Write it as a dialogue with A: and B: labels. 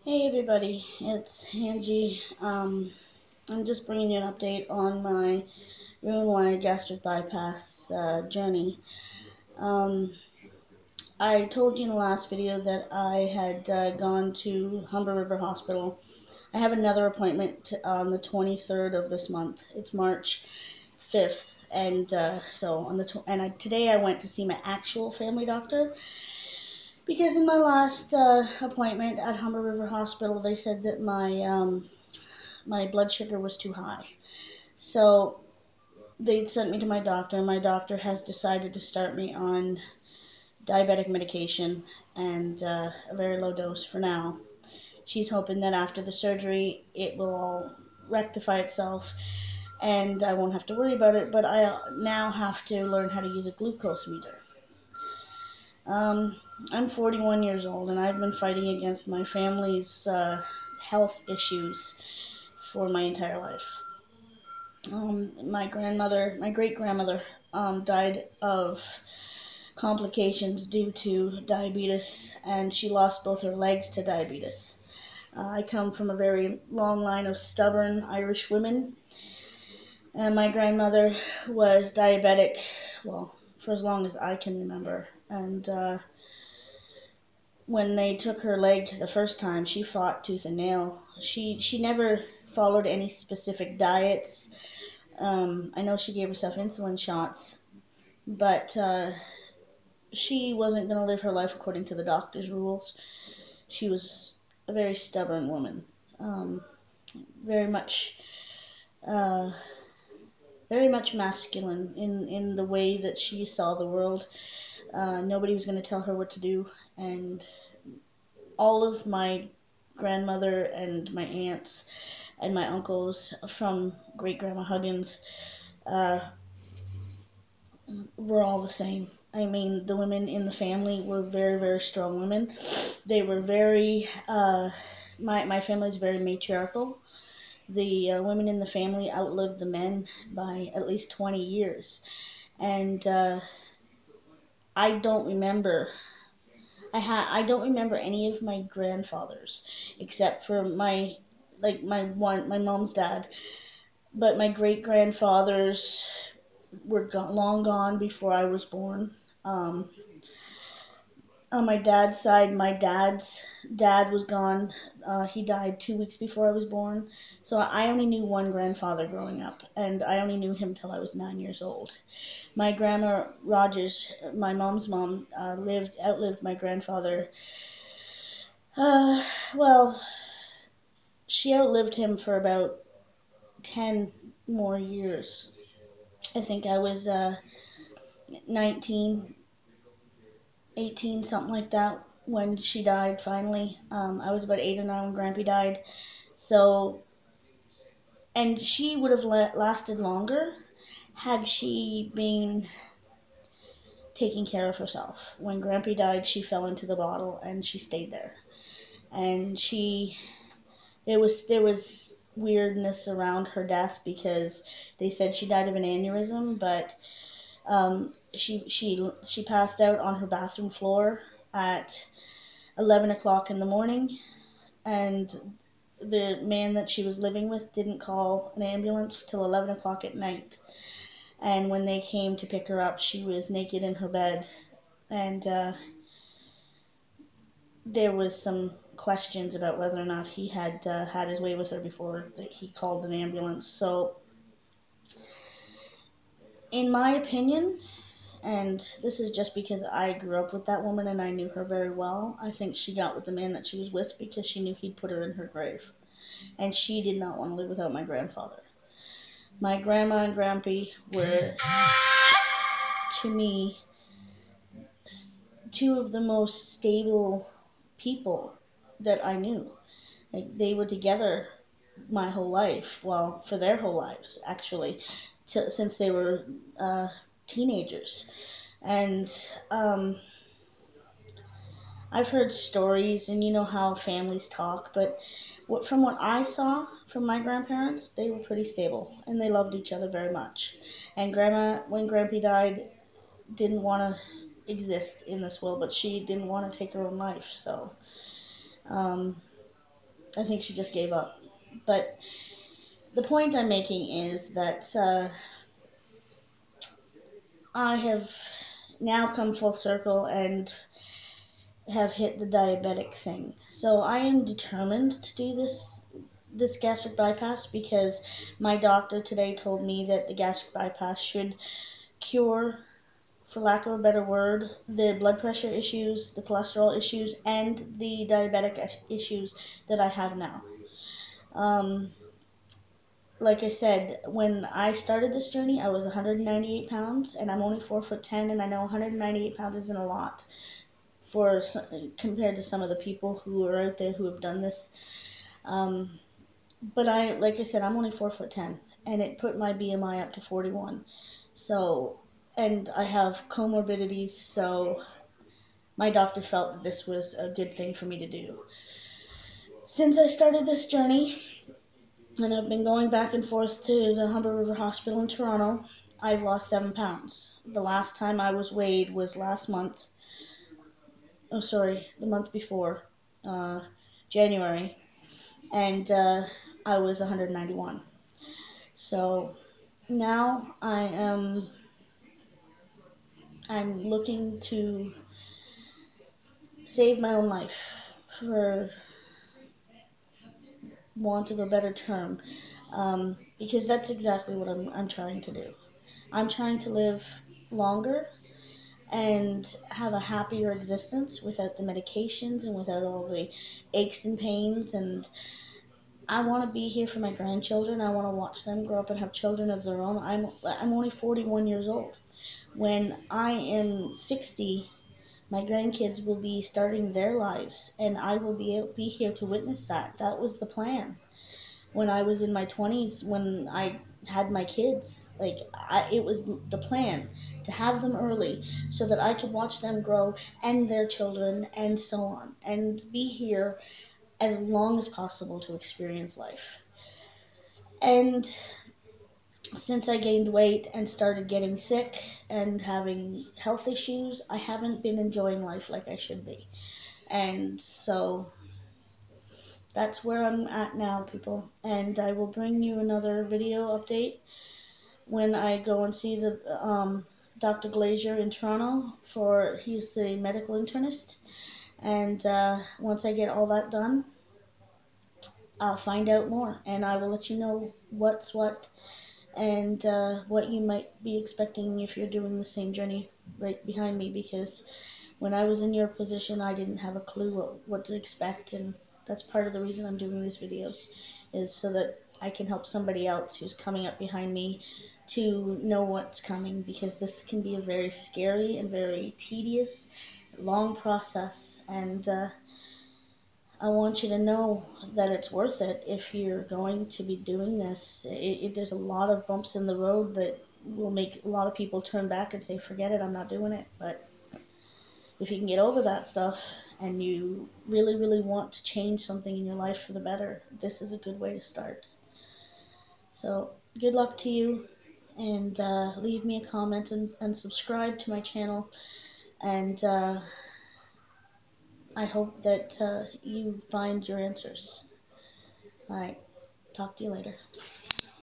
A: Hey everybody, it's Angie. I'm just bringing you an update on my Roux-en-Y gastric bypass journey. Um, I told you in the last video that I had gone to Humber River Hospital. I have another appointment on the 23rd of this month. It's March 5th, and so on today I went to see my actual family doctor. Because in my last appointment at Humber River Hospital, they said that my blood sugar was too high. So they sent me to my doctor. My doctor has decided to start me on diabetic medication and a very low dose for now. She's hoping that after the surgery it will all rectify itself and I won't have to worry about it, but I now have to learn how to use a glucose meter. Um, I'm 41 years old and I've been fighting against my family's health issues for my entire life. My great grandmother, died of complications due to diabetes, and she lost both her legs to diabetes. I come from a very long line of stubborn Irish women, and my grandmother was diabetic, well, for as long as I can remember. And when they took her leg the first time, she fought tooth and nail. She never followed any specific diets. I know she gave herself insulin shots, but she wasn't going to live her life according to the doctor's rules. She was a very stubborn woman, um, very much, uh, very much masculine in the way that she saw the world. Nobody was going to tell her what to do, and all of my grandmother and my aunts and my uncles from great grandma Huggins uh, were all the same. I mean, the women in the family were very, very strong women. They were very, my family's very matriarchal. The women in the family outlived the men by at least 20 years. And I don't remember, I don't remember any of my grandfathers except for my mom's dad. But my great grandfathers were long gone before I was born. Um, on my dad's side, my dad's dad was gone. He died 2 weeks before I was born. So I only knew one grandfather growing up, and I only knew him till I was 9 years old. My grandma Rogers, my mom's mom, outlived my grandfather. Uh, well, she outlived him for about 10 more years. I think I was 19, 18, something like that, when she died finally. I was about 8 or 9 when Grampy died. So, and she would have lasted longer had she been taking care of herself. When Grampy died, she fell into the bottle and she stayed there. And there was weirdness around her death because they said she died of an aneurysm, but she passed out on her bathroom floor at 11 o'clock in the morning, and the man that she was living with didn't call an ambulance till 11 o'clock at night. And when they came to pick her up, she was naked in her bed, and there was some questions about whether or not he had had his way with her before he called an ambulance. So, in my opinion, and this is just because I grew up with that woman and I knew her very well, I think she got with the man that she was with because she knew he'd put her in her grave. And she did not want to live without my grandfather. My grandma and Grampy were, to me, two of the most stable people that I knew. Like, they were together my whole life, well, for their whole lives, actually, since they were teenagers. And I've heard stories, and you know how families talk, but from what I saw from my grandparents, they were pretty stable, and they loved each other very much. And Grandma, when Grampy died, didn't want to exist in this world, but she didn't want to take her own life, so I think she just gave up. But the point I'm making is that I have now come full circle and have hit the diabetic thing. So I am determined to do this gastric bypass because my doctor today told me that the gastric bypass should cure, for lack of a better word, the blood pressure issues, the cholesterol issues, and the diabetic issues that I have now. Um, like I said, when I started this journey, I was 198 pounds, and I'm only 4'10", and I know 198 pounds isn't a lot for compared to some of the people who are out there who have done this. But like I said, I'm only 4'10", and it put my BMI up to 41. So, and I have comorbidities, so my doctor felt that this was a good thing for me to do. Since I started this journey, and I've been going back and forth to the Humber River Hospital in Toronto, I've lost 7 pounds. The last time I was weighed was last month. Oh, sorry, the month before, January, and I was 191. So now I'm looking to save my own life, for want of a better term, because that's exactly what I'm trying to do. I'm trying to live longer and have a happier existence without the medications and without all the aches and pains. And I want to be here for my grandchildren. I want to watch them grow up and have children of their own. I'm only 41 years old. When I am 60, my grandkids will be starting their lives, and I will be here to witness that. That was the plan when I was in my 20s, when I had my kids. Like, it was the plan to have them early so that I could watch them grow and their children and so on, and be here as long as possible to experience life. And since I gained weight and started getting sick and having health issues, I haven't been enjoying life like I should be. And so that's where I'm at now, people. And I will bring you another video update when I go and see the Dr. Glazier in Toronto. He's the medical internist. And once I get all that done, I'll find out more, and I will let you know what's what, and what you might be expecting if you're doing the same journey right behind me, because when I was in your position, I didn't have a clue what to expect, and that's part of the reason I'm doing these videos, is so that I can help somebody else who's coming up behind me to know what's coming, because this can be a very scary and very tedious, long process, and I want you to know that it's worth it if you're going to be doing this. There's a lot of bumps in the road that will make a lot of people turn back and say, forget it, I'm not doing it. But if you can get over that stuff and you really, really want to change something in your life for the better, this is a good way to start. So good luck to you, and leave me a comment and subscribe to my channel. And I hope that you find your answers. All right. Talk to you later.